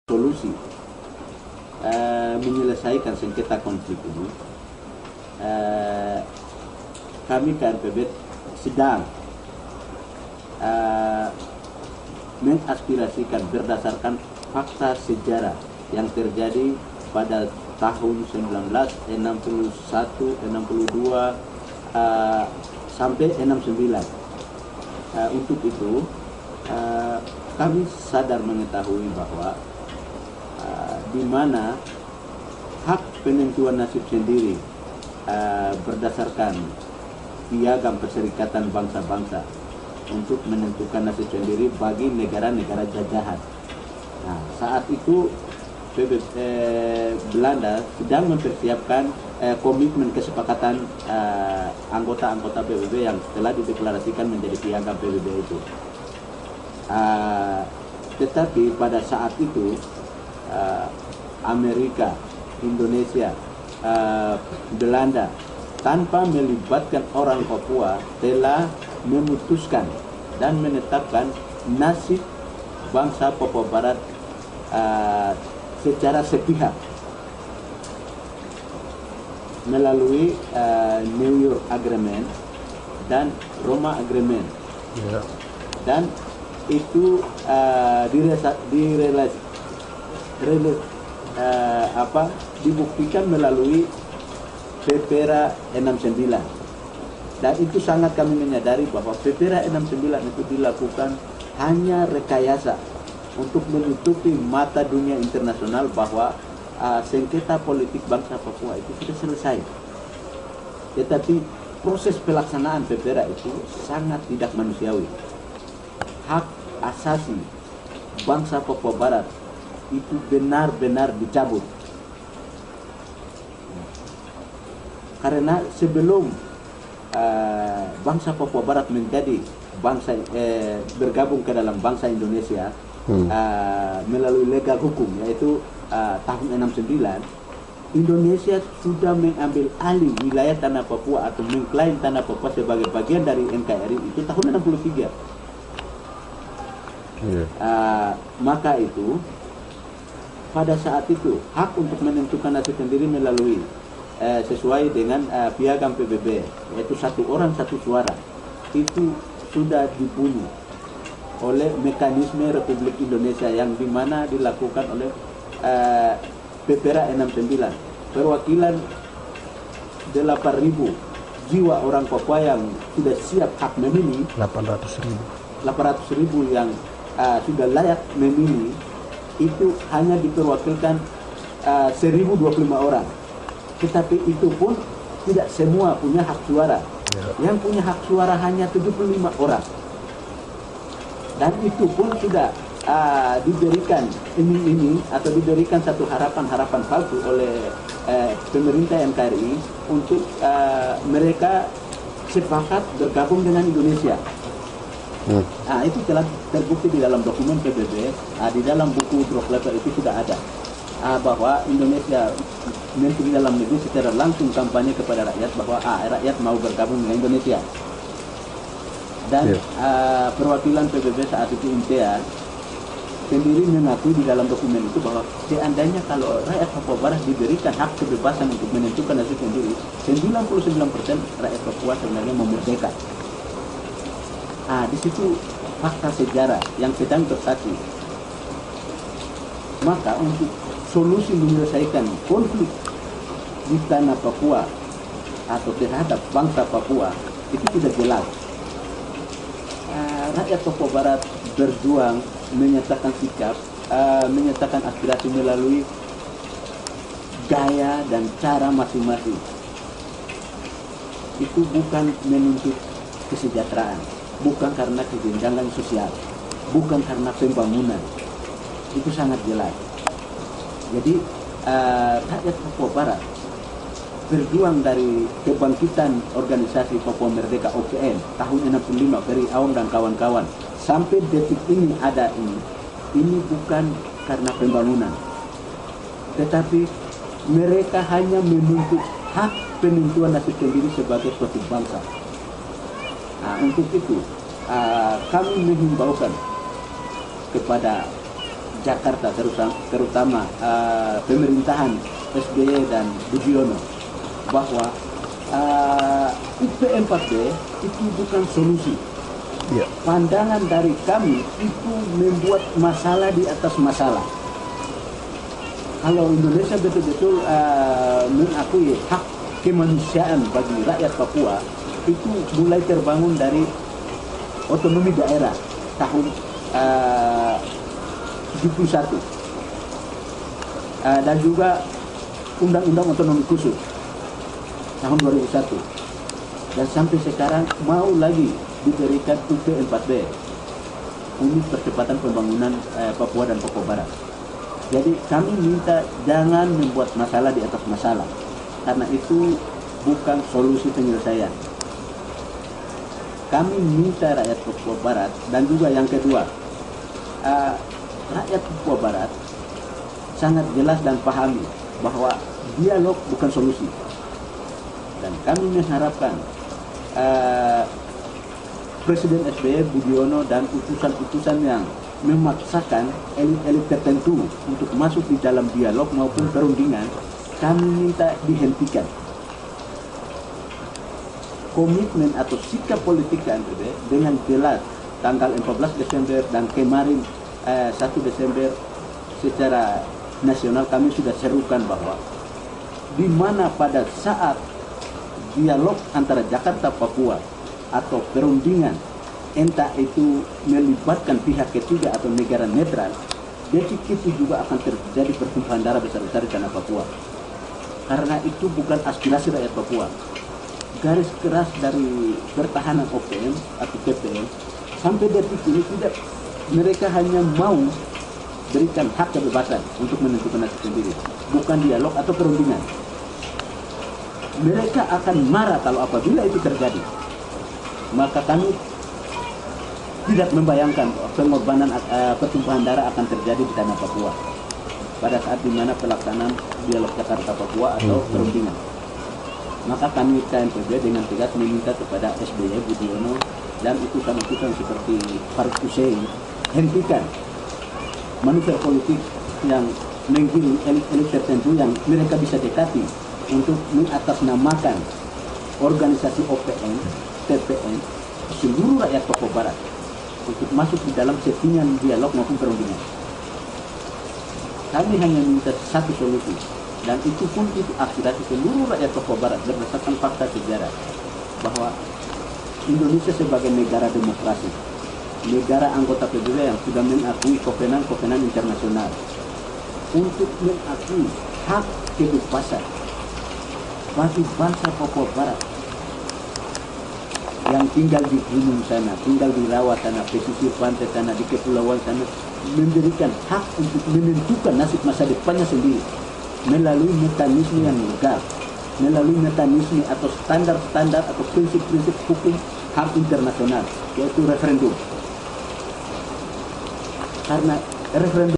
solusi menyelesaikan sengketa konflik ini, kami KNPB sedang mengaspirasikan berdasarkan fakta sejarah yang terjadi pada tahun 1961, 62 sampai 69. Untuk itu kami sadar mengetahui bahwa di mana hak penentuan nasib sendiri berdasarkan piagam Perserikatan Bangsa-Bangsa untuk menentukan nasib sendiri bagi negara-negara jajahan. Nah, saat itu Belanda sedang mempersiapkan komitmen kesepakatan anggota-anggota PBB yang telah dideklarasikan menjadi piagam PBB itu. Tetapi pada saat itu Amerika, Indonesia, Belanda tanpa melibatkan orang Papua telah memutuskan dan menetapkan nasib bangsa Papua Barat secara sepihak melalui New York Agreement dan Roma Agreement. Dan itu dibuktikan melalui PPRA 69. Dan itu sangat kami menyadari bahwa PPRA 69 itu dilakukan hanya rekayasa untuk menutupi mata dunia internasional bahwa sengketa politik bangsa Papua itu sudah selesai. Tetapi proses pelaksanaan PPRA itu sangat tidak manusiawi. Hak asasi bangsa Papua Barat itu benar-benar dicabut. Karena sebelum bangsa Papua Barat menjadi bangsa bergabung ke dalam bangsa Indonesia melalui legal hukum, yaitu tahun 69, Indonesia sudah mengambil alih wilayah tanah Papua atau mengklaim tanah Papua sebagai bagian dari NKRI itu tahun 63. Maka itu pada saat itu hak untuk menentukan nasib sendiri melalui sesuai dengan piagam PBB, yaitu satu orang satu suara, itu sudah dibunuh oleh mekanisme Republik Indonesia yang dimana dilakukan oleh PPRA 69. Perwakilan 8.000 jiwa orang Papua yang sudah siap hak memilih, 800.000 yang sudah layak memilih, itu hanya diperwakilkan 1.025 orang. Tetapi itu pun tidak semua punya hak suara. Yang punya hak suara hanya 75 orang. Dan itu pun sudah diberikan ini atau diberikan satu harapan palsu oleh pemerintah NKRI untuk mereka sepakat bergabung dengan Indonesia. Itu telah terbukti di dalam dokumen PBB, di dalam buku Drop Letter itu sudah ada bahwa Indonesia Menteri Dalam Negeri secara langsung kampanye kepada rakyat bahwa rakyat mau bergabung dengan Indonesia. Dan perwakilan PBB saat itu INTEA sendiri mengakui di dalam dokumen itu bahwa seandainya kalau rakyat Papua Barat diberikan hak kebebasan untuk menentukan nasib sendiri, 99% rakyat Papua sebenarnya memerdeka. Di situ fakta sejarah yang sedang tersaksi. Maka untuk solusi menyelesaikan konflik di tanah Papua atau terhadap bangsa Papua itu sudah jelas. Rakyat Papua Barat berjuang menyatakan sikap, menyatakan aspirasi melalui gaya dan cara masing-masing. Itu bukan menuntut kesejahteraan, bukan karena kesenjangan sosial, bukan karena pembangunan. Itu sangat jelas. Jadi rakyat Papua Barat berjuang dari kebangkitan organisasi Papua Merdeka OPM tahun 65, Ferry Aung dan kawan-kawan sampai detik ini ada ini bukan karena pembangunan, tetapi mereka hanya menuntut hak penentuan nasib sendiri sebagai suatu bangsa. Untuk itu kami menghimbaukan kepada Jakarta, terutama pemerintahan SBY dan Budiono, bahwa UP 4B itu bukan solusi. Pandangan dari kami itu membuat masalah di atas masalah. Kalau Indonesia betul-betul mengakui hak kemanusiaan bagi rakyat Papua, itu mulai terbangun dari otonomi daerah tahun 71 dan juga Undang-Undang Otonomi Khusus tahun 2001, dan sampai sekarang mau lagi diberikan UP 4B, Unit Percepatan Pembangunan Papua dan Papua Barat. Jadi kami minta jangan membuat masalah di atas masalah, karena itu bukan solusi penyelesaian. Kami minta rakyat Papua Barat, dan juga yang kedua, rakyat Papua Barat sangat jelas dan pahami bahwa dialog bukan solusi. Dan kami mengharapkan Presiden SBY Budiono dan utusan-utusan yang memaksakan elit-elit tertentu untuk masuk di dalam dialog maupun perundingan, kami minta dihentikan. Komitmen atau sikap politik KNPB dengan jelas tanggal 14 Desember dan kemarin 1 Desember secara nasional kami sudah serukan bahwa di mana pada saat dialog antara Jakarta Papua atau perundingan, entah itu melibatkan pihak ketiga atau negara netral, detik itu juga akan terjadi pertumpahan darah besar-besar di tanah Papua. Karena itu bukan aspirasi rakyat Papua. Garis keras dari pertahanan OPM atau PPM sampai detik ini tidak, mereka hanya mau berikan hak kebebasan untuk menentukan nasib sendiri, bukan dialog atau perundingan. Mereka akan marah kalau apabila itu terjadi. Maka kami tidak membayangkan pengorbanan pertumpahan darah akan terjadi di tanah Papua pada saat dimana pelaksanaan dialog Jakarta Papua atau perundingan. Maka kami KNPB dengan tegas meminta kepada SBY Budiono dan utusan-utusan seperti Farid Hussein, hentikan manuver politik yang menggiring elit-elit tertentu yang mereka bisa dekati untuk mengatasnamakan organisasi OPM, TPN, seluruh rakyat Papua Barat untuk masuk di dalam settingan dialog maupun perundingan. Kami hanya minta satu solusi, dan itu pun itu aspirasi seluruh rakyat Papua Barat berdasarkan fakta sejarah bahwa Indonesia sebagai negara demokrasi, negara anggota PBB yang sudah mengakui kovenan internasional untuk mengakui hak kebebasan bagi bangsa Papua Barat yang tinggal di gunung sana, tinggal di rawa sana, pesisir pantai sana, di kepulauan sana, memberikan hak untuk menentukan nasib masa depannya sendiri melalui mekanisme yang legal, melalui mekanisme atau standar-standar atau prinsip-prinsip hukum HAM internasional, yaitu referendum. Karena referendum